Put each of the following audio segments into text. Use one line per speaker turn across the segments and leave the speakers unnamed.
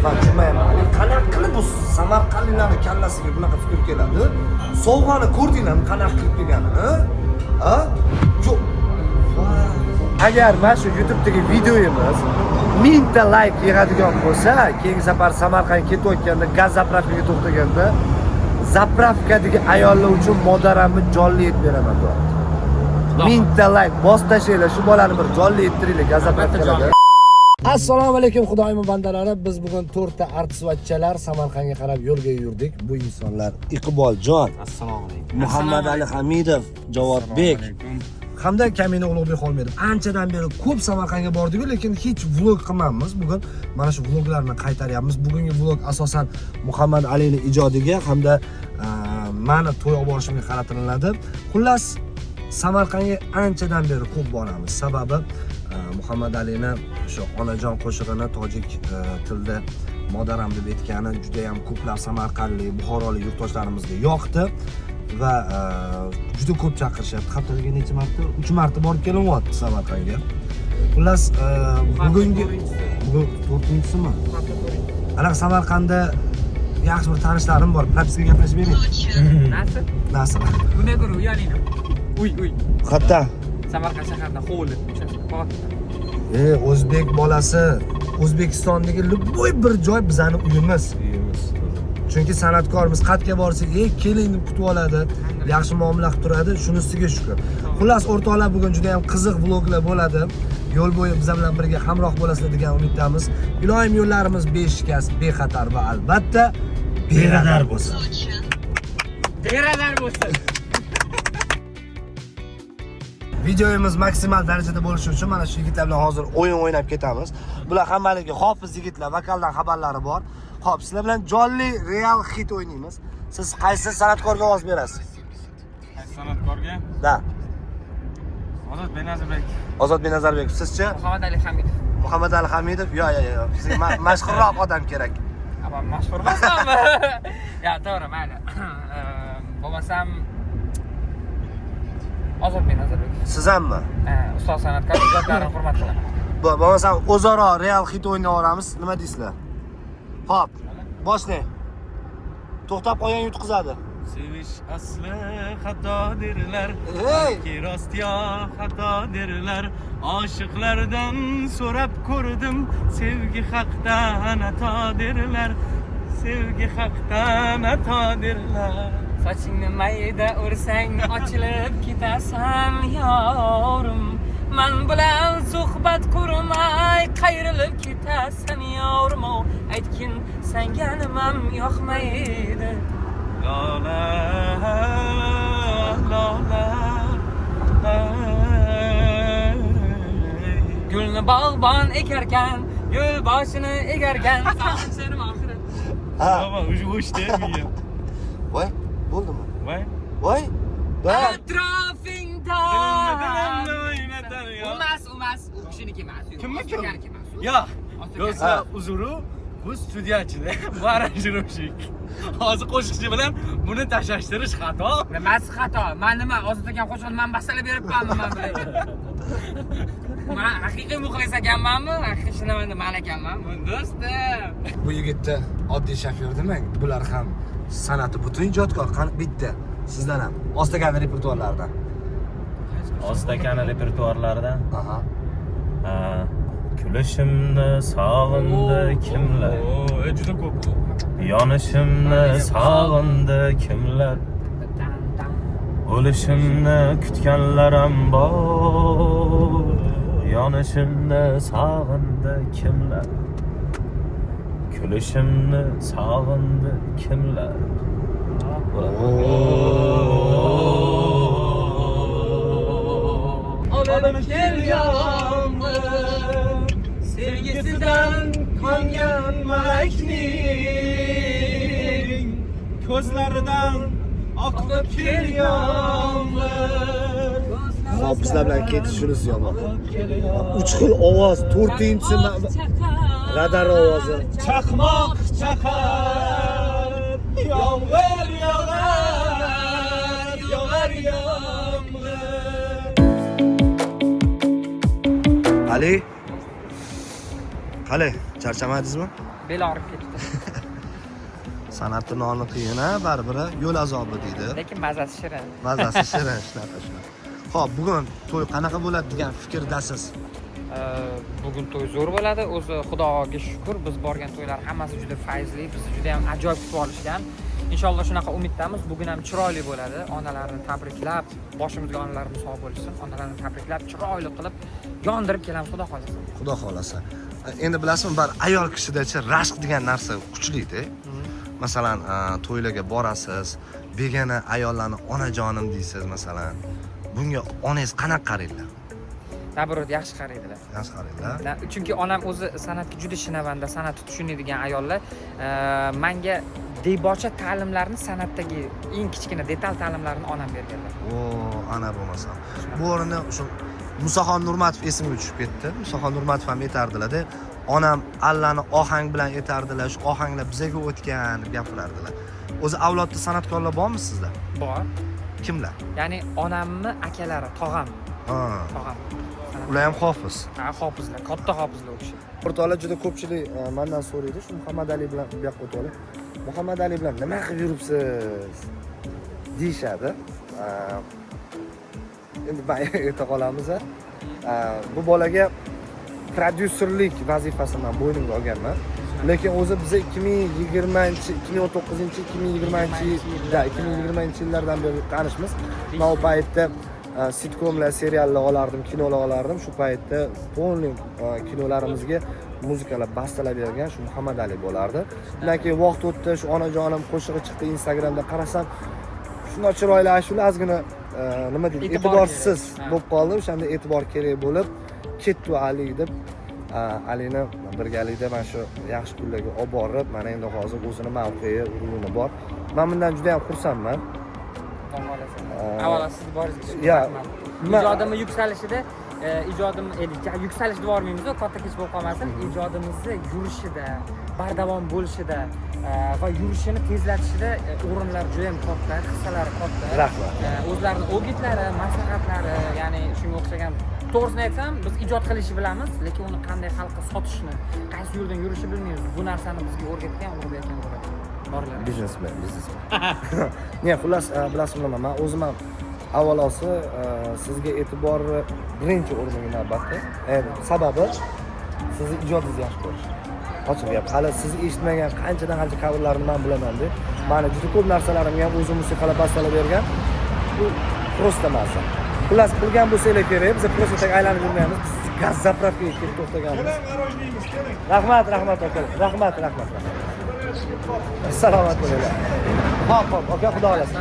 Ben tushunmayapman. Qanaqa qilib bu Samarqandliklarning kallasiga bunaqa fikr keladi? Sovg'ani ko'rdinglarmi, qanaqa qilib kelganini? Ha? Yo'q. Agar mana shu YouTube'dagi videoyimiz 1000 ta like yig'adigan bo'lsa, keyingi safar Samarqandga ketayotganda gaz zapravkaga to'xtaganda zapravkadagi ayollar uchun modaramni jonli etib beraman deyapti. 1000 ta like bos tashlanglar, shu bolani bir jonli ettiringlar gaz zapravkaga. Assalomu alaykum xudoyim bandalari. Biz bugun 4 ta artistvachalar Samarqandga qarab yo'lga yurdik. Bu insonlar Iqboljon,
assalomu alaykum.
Muhammad Ali Hamidov, Javobek hamda Kamina Ulug'bek Xolmedov. Anchadan beri ko'p Samarqandga bordik, lekin hech vlog qilmaymiz. Bugun mana shu vloglarni qaytaryapmiz. Bugungi vlog asosan Muhammad Alining ijodiga hamda meni to'yga borishimga qaratiladi. Xullas, Samarqandga anchadan beri ko'p boramiz. Sababi Muhammad Alini shu onajon qo'shig'ini tojik tilda modaram deb aytgani juda ham ko'plab samarqandlik, buxorolik yurtdoshlarimizga yoqdi va juda ko'p chaqirishyapti. Haftaga necha marta? 3 marta borib kelyapti Samarqandga. Xullas, bugun 4-simi? Ana Samarqandda yaxshi bir tanishlarim bor. Propiskaga gaplashib bering.
Nasib?
Nasib.
Buni ko'rib uyalingmi? Uy.
Qayerda?
Samarqand shahrida hovli.
O'zbek bolasi, O'zbekistondagi любой bir joy bizani uyimiz. Chunki san'atkorimiz qayerga borsa, keling deb kutib oladi, yaxshi muomala qilib turadi, shunisiga shukr. Xullas, o'rtoqlar, bugun juda ham qiziq vloglar bo'ladi. Yo'l bo'yi biz bilan birga hamroh bo'lasizlar degan umiddamiz. Iloyim yo'llarimiz beshikast, bexatar va albatta beradar bo'lsin.
Beradar bo'lsin.
Videoyimiz maksimal darajada bo'lishi uchun mana shu yigitlar bilan hozir o'yin o'ynab ketamiz. Bular hammaligi hofiz yigitlar, vokaldan xabarlari bor. Xo'p, sizlar bilan jonli real hit o'ynaymiz. Siz qaysi san'atkorga ovoz berasiz?
Qaysi san'atkorga?
Da.
Ozod Benazarbek.
Ozod Benazarbek. Sizchi?
Muhammad Ali Hamidov.
Muhammad Ali Hamidov. Yo'q. Sizga mashhurroq odam kerak.
Ama mashhur emasmi? Ya, to'g'ri, mayli. Bo'lmasam Ozod Benazarbek.
Siz hammi?
Ustoz san'atkor, ijodlarini hurmat qilaman.
Bo'lmasam o'zaro real hit o'ynaveramiz. Nima deysizlar? Xo'p, boshlang. To'xtab qolgan yutqizadi.
Sevish asli xatodirlar, balki rost yo xatodirlar. Oshiqlardan so'rab ko'rdim, sevgi haqdan atodirlar. Sevgi haqdan atodirlar.
Sochingni mayda ursang ochilib ketasan yorim. Men bilan suhbat qurmay qayrilib ketasan yorim. Aytgin senga nimam yoqmaydi.
Lola.
Gulni bog'bon ekarkan, gul boshini egarkan. Seni oxiri.
Ama uç demiyor.
Voy, bo'ldimi?
Vay.
Atrofingda. Umas. U kishiniki emas.
Kimniki?
emas.
Ya. Yoksa uzuru bu studiyaçıda, bu aranjirovщик. Hozir qo'shiqchi bilan buni tashlash xato.
Nimasi xato? Men nima, Ozod aka qo'shiqni men bastalab beribmanmi men bilan? Men haqiqiy muxlis ekanmanmi? Haqiqiy shinamanda men ekanman. Do'stim.
Bu yigitni oddiy shofyor demang. Bular ham san'ati butun ijodkor, qani bitta. Sizlar ham Ostakani repertuarlaridan.
Ostakani repertuarlaridan.
Aha.
Kulishimni sog'indi kimlar?
Juda ko'p.
Yonishimni sog'indi kimlar? O'lishimni kutganlarim bor. Yonishimni sog'indi kimlar? Kulishimni sog'indi kimlar?
Olib kelganmi sevgisidan kongan malakning
Ko'zlaridan oqib kelganmi?
Xo'p, sizlar bilan ketish shunisi yomon. 3 xil ovoz, 4-inchi radar ovozi.
Chaqmoq chaqar, yomg'ir yog'ar yomg'ir.
Ali. Qalay, charchamadingizmi?
bel og'rib ketdi.
San'atni noni qiyin, baribir yo'l azobi deydi.
Lekin mazasi shirin.
Mazasi shirin shunaqa. Xo'p, bugun to'y qanaqa bo'ladi degan fikrdasiz?
Bugun to'y zo'r bo'ladi. O'zi Xudoga shukr, biz borgan to'ylar hammasi juda fayzli, bizni juda ham ajoyib kutib olishgan. Inshaalloh shunaqa umiddamiz. Bugun ham chiroyli bo'ladi. Onalarni tabriklab, boshimizga onalarimiz sog' bo'lsin. Onalarni tabriklab, chiroyli qilib yondirib kelamiz, Xudo xolasa.
Xudo xolasa. Endi bilasizmi, bar ayol kishidachi rashq degan narsa kuchli-da. Masalan, to'ylarga borasiz, begona ayollarni onajonim deysiz masalan. Bunga onangiz qanaqa qaraydilar?
Nabrot yaxshi qaraydilar.
Yaxshi qaraydilar.
Chunki onam o'zi san'atga juda shinavanda, san'atni tushunadigan ayollar. Menga debocha ta'limlarni, san'atdagi eng kichkina detal ta'limlarni onam berganlar.
Ana bo'lmasa. Bu o'rinda o'sha Musaxon Nurmatov esimga tushib ketdi. Musaxon Nurmatov ham aytardilar-da, onam allani ohang bilan aytardilar, shu ohanglar bizaga o'tgan deb gapirardilar. O'zi avlodda san'atkorlar bormi sizda?
Bor.
Kimlar?
Ya'ni onamni akalari, tog'am. Tog'am.
Ular ham hofiz.
Ha, hofizlar, katta hofizlar o'kishi.
O'rtoqlar juda ko'pchilik mendan so'raydi, shu Muhammad Ali bilan bu yoqqa o'tib. Muhammad Ali bilan nima qilib yuribsiz? deyshadi. Endi ayta qolamiz. Bu bolaga prodyuserlik vazifasini men bo'ynimga olganman. Lekin o'zi biz 2020-yillardan beri tanishmiz. Men u paytda sitkomlar, seriallar olardim, kinolar olardim. Shu paytda polni kinolarimizga muzikalar bastalab bergan shu Muhammad Ali bo'lardi. Undan keyin vaqt o'tdi, shu onajonim qo'shig'i chiqdi, Instagramda qarasam, shunday chiroyli ashula ozgina nima deydi, e'tiborsiz bo'lib qoldi. O'shanda e'tibor kerak bo'lib, ketdi Ali deb Alini birgalikda mana shu yaxshi kunlarga olib borib, mana endi hozir o'zini mavqei, urug'ini bor. Men bundan juda ham xursandman.
Avvalo siz boringiz
rahmat.
Ijodimni yuksalishida, yuksalish devormaymiz, katta kech bo'lib qolmasin. Ijodimizni yurishida, bardavom bo'lishida va yurishini tezlatishida o'rinlar juda ham katta, hissalari katta.
Rahmat.
O'zlarining o'gitlari, maslahatlari, ya'ni shunga o'xshagan. To'g'risini aytsam, biz ijod qilishni bilamiz, lekin uni qanday xalqqa sotishni, qaysi yo'ldan yurishni bilmaymiz. Bu narsani bizga o'rgatgan Ulug'bek aka borlar.
Biznesmen. Ne, xullas, bilasizmi nima? Men o'zim ham avvalosi sizga e'tibor birinchi o'ringa navbatda. Sababi sizni ijodingizni yaxshi ko'rish. Ochiq gap, hali sizni eshitmagan qanchadan qancha coverlarni men bilaman-da. Mana juda ko'p narsalarimga ham o'zim musiqalar bastalab bergan. Bu prosta narsa. Xullas, bilgan bo'lsanglar kerak, biz prosta aylanib yurmaymiz. Biz gaz zapravkaga kelib to'xtaganmiz. Rahmat aka. Rahmat. Salomat bo'linglar. Hop, aka, xudo xolasa.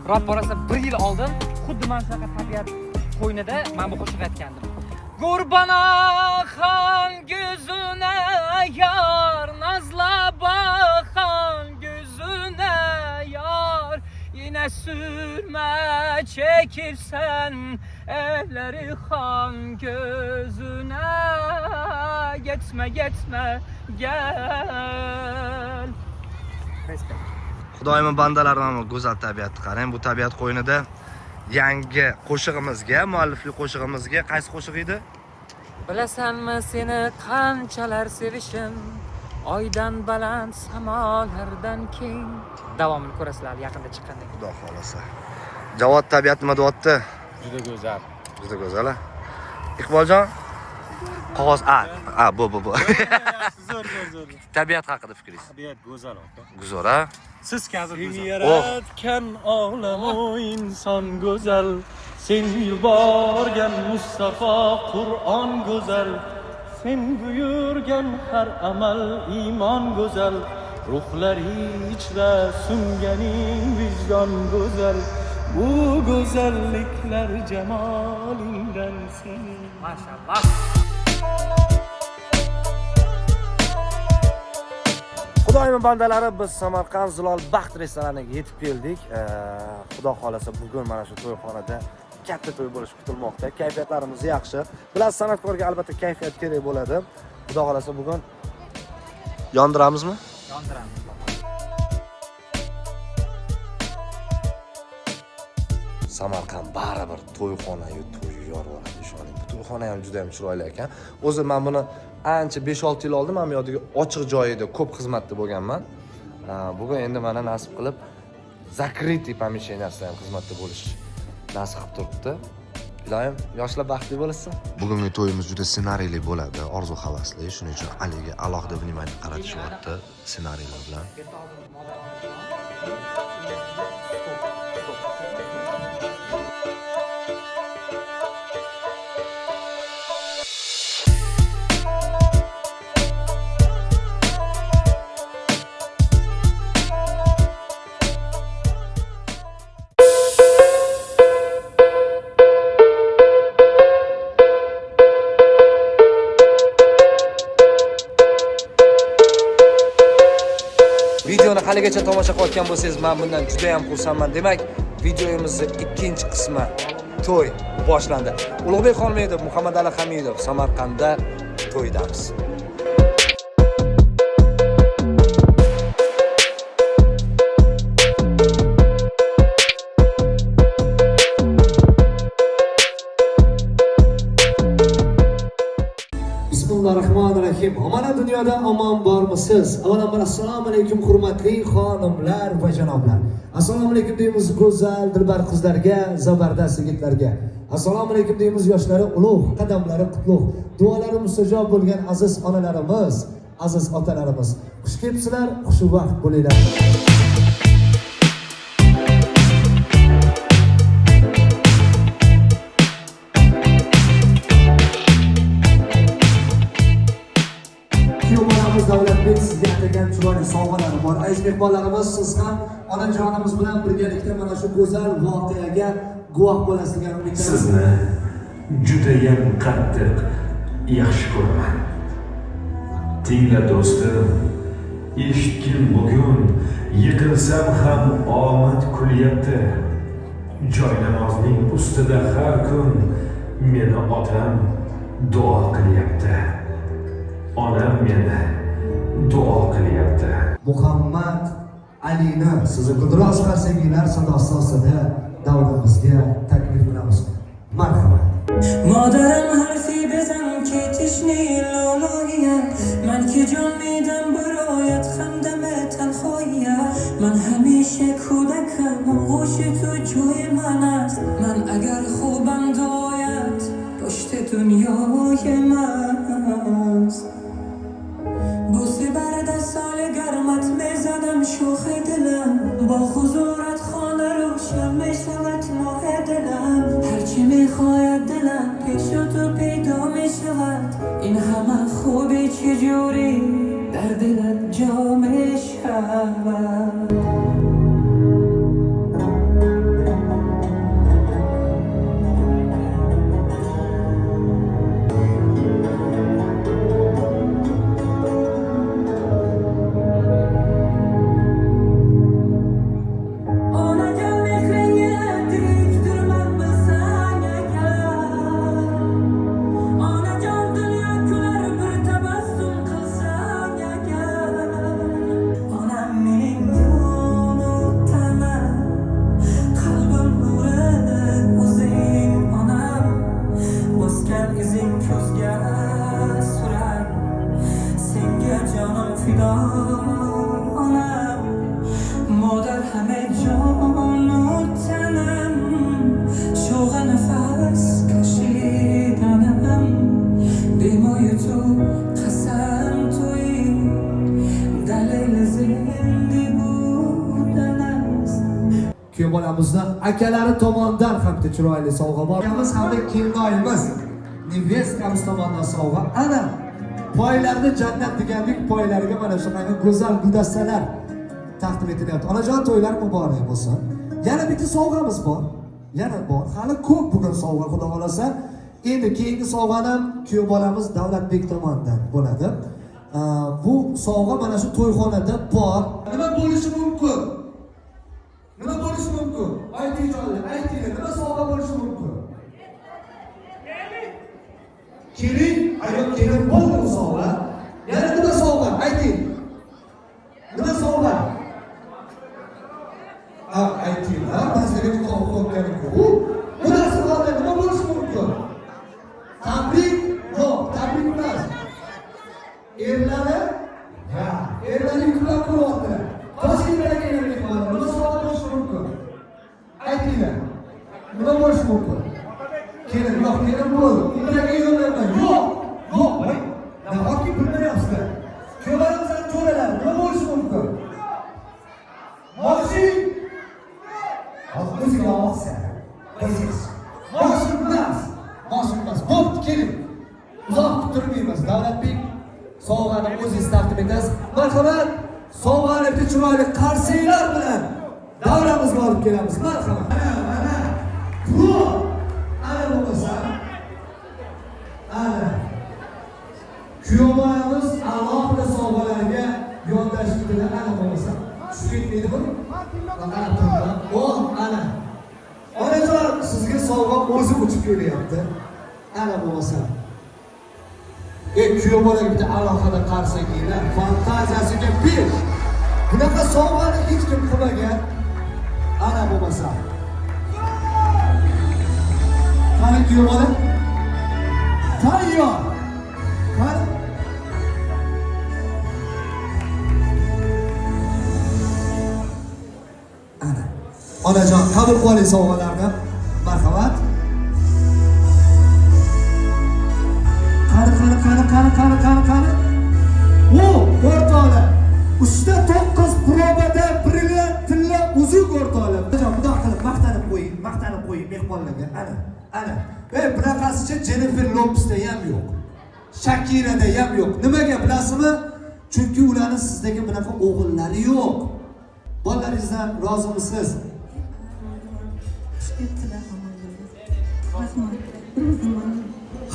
Rob borasa 1 yil oldin xuddi mana shunaqa tabiat qo'ynida men bu qo'shiq aytgandim. Gurbana xon gözüne yar, nazla bakan gözüne yar, yine sürme çekirsen elleri xon gözüne, gitme gel. Respekt.
Xudoyim bandalarim, go'zal tabiatni qarang. Bu tabiat qo'ynida yangi qo'shig'imizga, mualliflik qo'shig'imizga qaysi qo'shiq edi?
Bilasanmi seni qanchalar sevishim, oydan baland samolardan keng. Davomini ko'rasizlar yaqinda chiqqandan keyin.
Xudo xolasa. Javod tabiat nima deyapti?
Juda go'zal.
Juda go'zal. Iqboljon, qog'oz bu.
Zo'r.
Tabiat haqida fikringiz?
Tabiat go'zal aka.
Go'zal, a?
Siz hozir go'zal.
Yaratgan olam o inson go'zal, sen yuborgan Mustafa Qur'on go'zal, sen buyurgan har amal iymon go'zal, ruhlar ichra sunganing vijdon go'zal, bu go'zalliklar jamolingdan seni.
Maşallah.
Xudoyim bandalari, biz Samarqand Zilol Baxt restoraniga yetib keldik. Xudo xolasa bugun mana shu to'yxonada katta to'y bo'lishi kutilmoqda. Kayfiyatlarimiz yaxshi. Bilasiz, san'atkorga albatta kayfiyat kerak bo'ladi. Xudo xolasa bugun yondiramizmi?
Yondiramiz.
Samarqand baribir to'yxona-yu to'y yorvoradi, ishoning. Bu to'yxona ham juda ham chiroyli ekan. O'zi men buni ancha 5-6 yil oldin men bu yerga ochiq joyida ko'p xizmatda bo'lganman. Bugun endi mana nasib qilib закрытый помещениясida ham xizmatda bo'lish nasib qilib turibdi. Iloyim, yoshlar baxtli bo'lsin. Bugungi to'yimiz juda ssenariyli bo'ladi, orzu havasli. Shuning uchun Aliga alohida vнимание qaratishyapti ssenariylar bilan. Videoni haligacha tomosha qilayotgan bo'lsangiz, men bundan juda ham xursandman. Demak, videomizning ikkinchi qismi to'y boshlandi. Ulug'bek Xolmedov, Muhammadali Hamidov Samarqandda to'ydamiz.
Bismillahirrahmanirrahim. Mana dunyoda omon bormisiz? Avvalambor assalomu alaykum hurmatli xonimlar va janoblar. Assalomu alaykum deymiz go'zal dilbar qizlarga, zabardast yigitlarga. Assalomu alaykum deymiz yoshlari ulug', qadamlari qutlug', duolari mustajob bo'lgan aziz onalarimiz, aziz otalarimiz. Xush kelibsizlar, xushvaqt bo'linglar. Davlatbek sizga atagan chiroyli sovg'alari bor. Aziz mehmonlarimiz, siz ham onajonimiz bilan birgalikda mana shu go'zal voqeaga guvoh bo'lasiz degan umiddaman.
Sizni judayam qattiq yaxshi ko'raman. Tingla do'stim, eshitgin bugun yiqilsam ham omad kulyapti. Joy namozning ustida har kun meni otam duo qilyapti. Onam meni duo qilyapti.
Muhammad Alini sizni qudros qarsaklar sadosi ostida davrimizga taklif qilamiz. Marhamat.
مادرم حرفی بزن که تشنه لالاییت من که جان میدم برایت خندم تنخواهیت من همیشه کودکم غوش تو جای من است من اگر خوبم دایت پشت دنیای من است بوسه برد سال گرمت میزنم شوخ دلم با حضورت خانه روشن میشود ماه دلم هرچی میخواید دلم پیش تو پیدا میشود این همه خوبی چجوری در دلت جا میشود مادر همه جان و تنم شوق نفس کشیدنم بیمای تو قسم توی دلیل زنده بودن است
Kuyov bolamizdan akalari tomonidan ham chiroyli sovg'a bor. Akamiz hamda kelinoyimiz nevestamiz tomonidan sovg'a. Ana poylarni jannat degandek poylariga mana shunaqa go'zal guldastalar taqdim etilyapti. Onajon to'ylar muborak bo'lsin. Yana bitta sovg'amiz bor. Yana bor. Hali ko'p bugun sovg'a xudo xolasa. Endi keyingi sovg'ani ham kuyov bolamiz Davlatbek tomonidan bo'ladi. Bu sovg'a mana shu to'yxonada bor. Nima bo'lishi mumkin? Nima bo'lishi mumkin? Ayting, nima sovg'a bo'lishi mumkin? Kelin, ayol kelin bo'ldi bu sovg'a. Yana nima sovg'a? Ayting. Nima sovg'a? Ayting, bizga qo'yib qo'ygan-ku. mumkin. Kelin, yo'q, kelin bo'ldi. Ularga yo'llayman. Yo'q, yo'q, voy. Nahotki bilmayapsizlar. Kuyovlarimizning jo'ralari nima bo'lishi mumkin? Moqsi. O'zingga olsan. O'zingiz. Moqsi emas. Moqsi emas. Bo'pti, keling. Uzoq kuttirmaymiz. Davlatbek sovg'ani o'zingiz taqdim etasiz. Marhamat. Sovg'ani bitta chiroyli qarsiylar bilan davramizga olib kelamiz. Marhamat. Mana. Bu ana bo'lmasa. Ana. Kuyovlarimiz alohida sovg'alarga yondashibdilar. Ana bo'lmasa. Tushib ketmaydi bu. Ana. Onajon, sizga sovg'a o'zi uchib kelyapti. Ana bo'lmasa. Kuyovlarga bitta alohida qarsakiylar, fantaziyasiga bir. Bunaqa sovg'ani hech kim qilmagan. Ana bo'lmasa. Qani kuyovlar? Tayyor. Qani? Ana. Onajon, qabul qiling sovg'alarni. Marhamat. Qani. O, o'rtoqlar. 9 probada biriga tilla uzuk o'rtoqlar. Onajon, xudo qilib maqtanib qo'ying mehmonlarga. Ana. Bunaqasicha Jennifer Lopesda ham yo'q. Shakirada ham yo'q. Nimaga bilasizmi? Chunki ularning sizdagi bunaqa o'g'illari yo'q. Bolalaringizdan rozimisiz?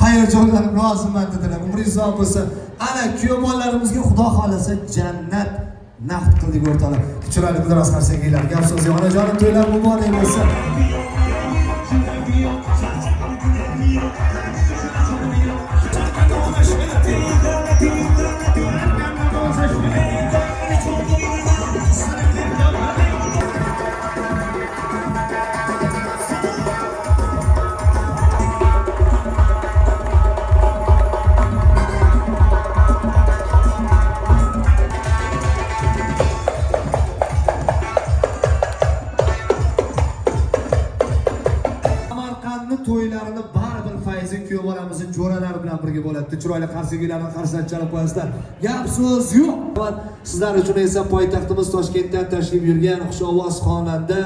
Hayajonlarim roziman dedilar. Umringiz uzoq bo'lsin. Ana kuyovonlarimizga Xudo xolasa jannat naqd qildik o'rtoqlar. Chiroyli Guldiroz qarsakiylar. Gap so'zi onajonim to'ylar muborak bo'lsin. To'ylarini baribir fayzi kuyovlarimizni jo'ralari bilan birga bo'ladi. Chiroyli qarsakiylarni qarshidan chalib qo'yasizlar. Gap so'z yo'q. Sizlar uchun esa poytaxtimiz Toshkentdan tashrif yurgan xushovoz xonanda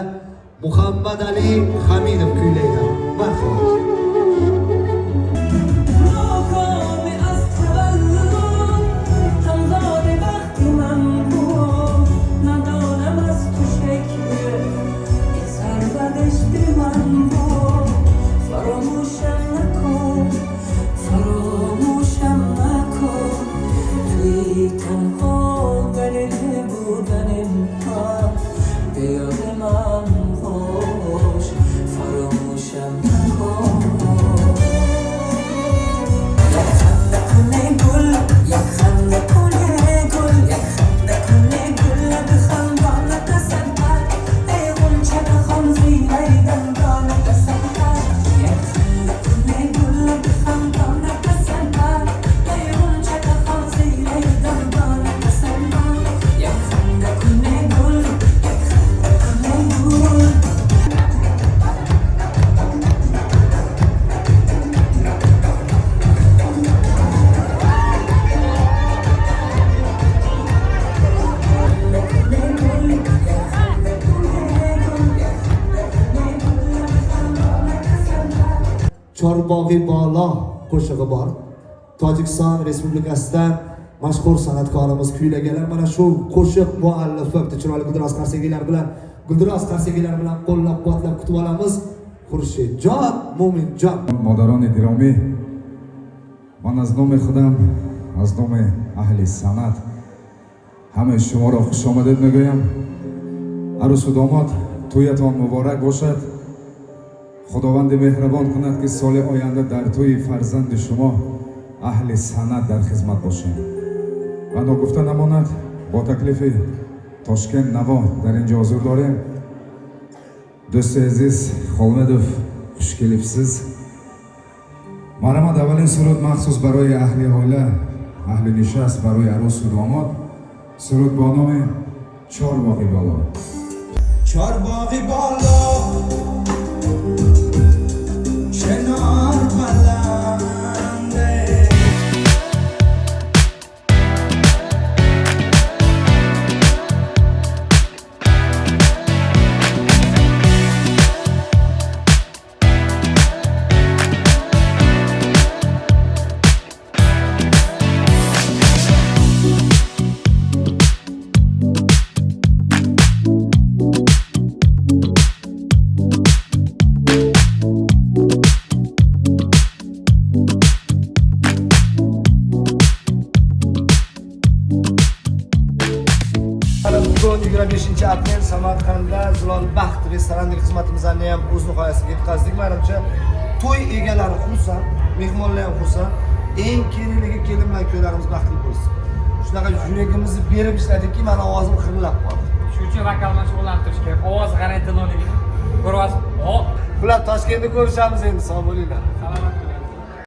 Muhammad Ali Hamidov kuylaydi. Marhamat. Chorbog'i Bolo qo'shig'i bor. Tojikiston Respublikasidan mashhur san'atkorimiz kuylaganlar mana shu qo'shiq muallifi chiroyli Guldiroz qarsakiylar bilan qo'llab-quvvatlab kutib olamiz. Xurshidjon, Mo'minjon.
مادران گرامی، من از نام خودم، از نام اهل سنت همه شما را خوش آمدید میگویم. عروس و داماد تویتان مبارک باشد. خداوند مهربان کند که سال آینده در توی فرزند شما اهل سنت در خدمت باشیم. و نگفته نماند با تکلیف تاشکند نوا در اینجا حضور داریم. دوست عزیز خالمدov خوش kelibsiz. مرحمت اولین سرود مخصوص برای اهل عائله، اهل نشست برای عروس و داماد. سرود با نام چهارباغی بالا.
Chorbog'i Bolo
ikkinchi aprel Samarqandda Zilol Baxt restoranidagi xizmatimizni ham o'z nihoyasiga yetkazdik. Menimcha to'y egalari xursand, mehmonlar ham xursand. Eng keyinligi kelin bilan ko'ylarimiz baxtli bo'lsin. Shunaqa yuragimizni berib ishladikki, meni ovozim xirillab qoldi.
Shuning uchun vokal bilan shug'ullantirish kerak. Ovoz garantiyaligini ko'ryapsiz.
Bular Toshkentda ko'rishamiz endi, sog' bo'linglar.
Salomat